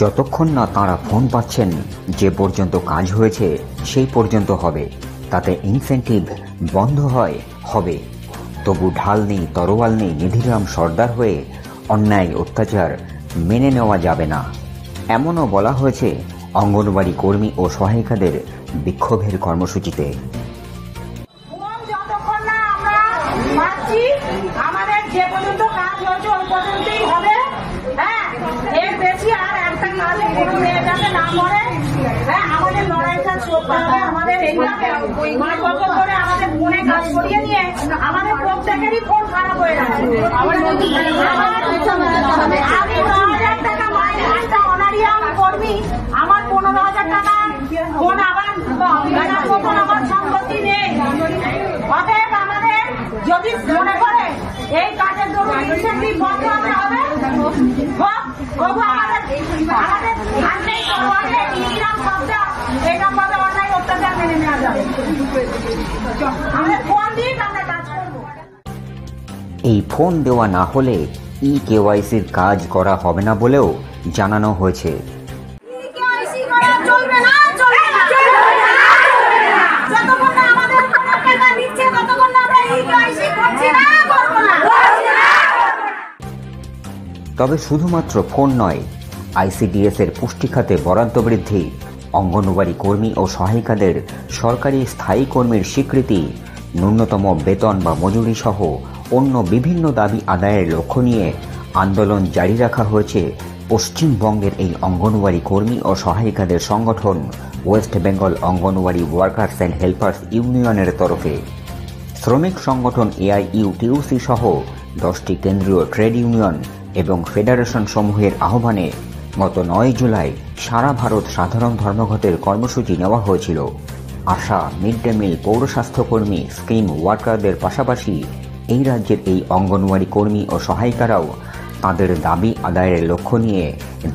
যতক্ষণ না তাঁরা ফোন পাচ্ছেন যে পর্যন্ত কাজ হয়েছে সেই পর্যন্ত হবে, তাতে ইনসেন্টিভ বন্ধ হয় হবে, তবু ঢাল নেই তরোয়াল নেই নিধিরাম সর্দার হয়ে অন্যায় অত্যাচার মেনে নেওয়া যাবে না, এমনও বলা হয়েছে অঙ্গনওয়াড়ি কর্মী ও সহায়িকাদের বিক্ষোভের কর্মসূচিতে। আমাদের যে পর্যন্ত কাজ হয়েছে ওই পর্যন্তই হবে। হ্যাঁ, এর বেশি আর একটা কাজ যাতে না মরে। হ্যাঁ, আমাদের লড়াইটা চলতে হবে। আমাদের এইভাবে মানে কত করে আমাদের ফোনে কাজ করিয়ে নিয়ে আমাদের প্রত্যেকেরই ফোন খারাপ হয়ে গেছে। আমি 9,000 টাকা মাইনে একটা অনারিয়াম কর্মী, আমার 15,000 টাকা ফোন আবার আমার সম্পত্তি নেই। অতএব আমাদের যদি মনে করে এই কাজের দরুন ইনসেন্টিভ বন্ধ হবে অত্যাচার মেনে নেওয়া যাবে। আমরা ফোন দিই, আমরা কাজ করবো। এই ফোন দেওয়া না হলে কেওয়াইসির কাজ করা হবে না বলেও জানানো হয়েছে। তবে শুধুমাত্র ফোন নয়, আইসিডিএস এর পুষ্টি খাতে বরাদ্দ বৃদ্ধি, অঙ্গনওয়াড়ি কর্মী ও সহায়িকাদের সরকারি স্থায়ী কর্মীর স্বীকৃতি, ন্যূনতম বেতন বা মজুরি সহ অন্য বিভিন্ন দাবি আদায়ের লক্ষ্য নিয়ে আন্দোলন জারি রাখা হয়েছে পশ্চিমবঙ্গের এই অঙ্গনওয়াড়ি কর্মী ও সহায়িকাদের সংগঠন West Bengal anganwadi workers and helpers ইউনিয়নের তরফে। শ্রমিক সংগঠন এআইইউটিউসি সহ 10টি কেন্দ্রীয় ট্রেড ইউনিয়ন এবং ফেডারেশন সমূহের আহ্বানে গত 9 জুলাই সারা ভারত সাধারণ ধর্মঘটের কর্মসূচি নেওয়া হয়েছিল। আশা, মিড ডে মিল, পৌর স্বাস্থ্যকর্মী, স্কিম ওয়ার্কারদের পাশাপাশি এই রাজ্যের এই অঙ্গনওয়াড়ি কর্মী ও সহায়িকারাও তাঁদের দাবি আদায়ের লক্ষ্য নিয়ে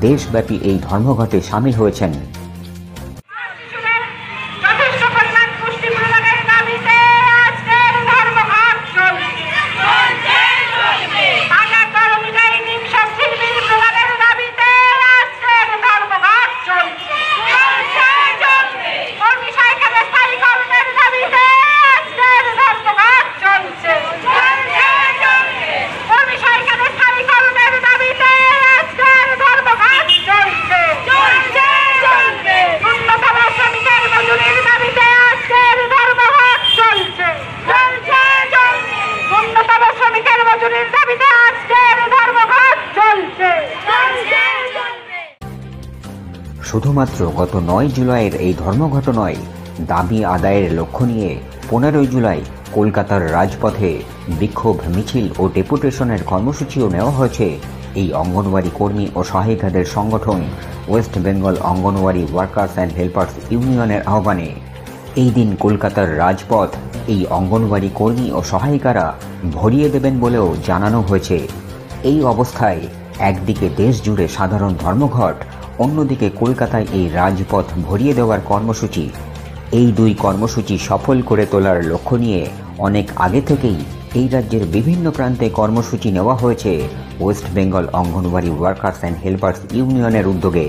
দেশব্যাপী এই ধর্মঘটে সামিল হয়েছেন। শুধুমাত্র গত 9 জুলাইয়ের এই ধর্মঘট নয়, দাবি আদায়ের লক্ষ্য নিয়ে 15 জুলাই কলকাতার রাজপথে বিক্ষোভ মিছিল ও ডেপুটেশনের কর্মসূচিও নেওয়া হয়েছে এই অঙ্গনওয়াড়ি কর্মী ও সহায়িকাদের সংগঠন West Bengal anganwadi workers and helpers ইউনিয়নের আহ্বানে। এই দিন কলকাতার রাজপথ এই অঙ্গনওয়াড়ি কর্মী ও সহায়িকারা ভরিয়ে দেবেন বলেও জানানো হয়েছে। এই অবস্থায় একদিকে দেশ জুড়ে সাধারণ ধর্মঘট, অন্যদিকে কলকাতায় এই রাজপথ ভরিয়ে দেওয়ার কর্মসূচি। এই দুই কর্মসূচি সফল করে তোলার লক্ষ্য নিয়ে অনেক আগে থেকেই এই রাজ্যের বিভিন্ন প্রান্তে কর্মসূচি নেওয়া হয়েছে West Bengal anganwadi workers and helpers ইউনিয়নের উদ্যোগে।